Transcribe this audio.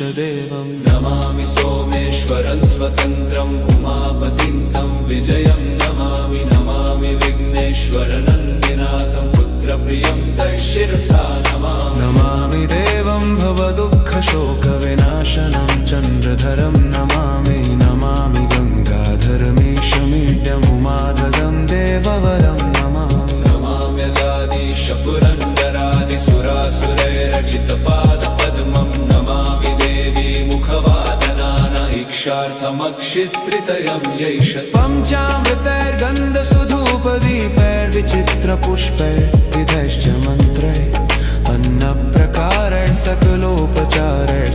इष्टदेवं नमामि सोमेश्वरं स्वतन्त्रम् उमापतिं तं विजयं नमामि नमामि विघ्नेश्वरनन्दिनाथं पुत्रप्रियं तं शिरसा नमामि नमामि देवं भवदुःखशोकविनाशनं चन्द्रधरं नमामि नमामि गङ्गाधरमीशमीड्यमुमाधगं देववरं नमामि नमाम्यजादिशपुरन्दरादिसुरासुरैरचितपादपद्मं नमामि देवी मुखवादनान इक्षार्थमक्षित्रितयं यैष पञ्चामृतैर्गन्धसुधूपदीपैर्विचित्रपुष्पैर्विधैश्च मन्त्रैः अन्नप्रकारैः सकलोपचारैः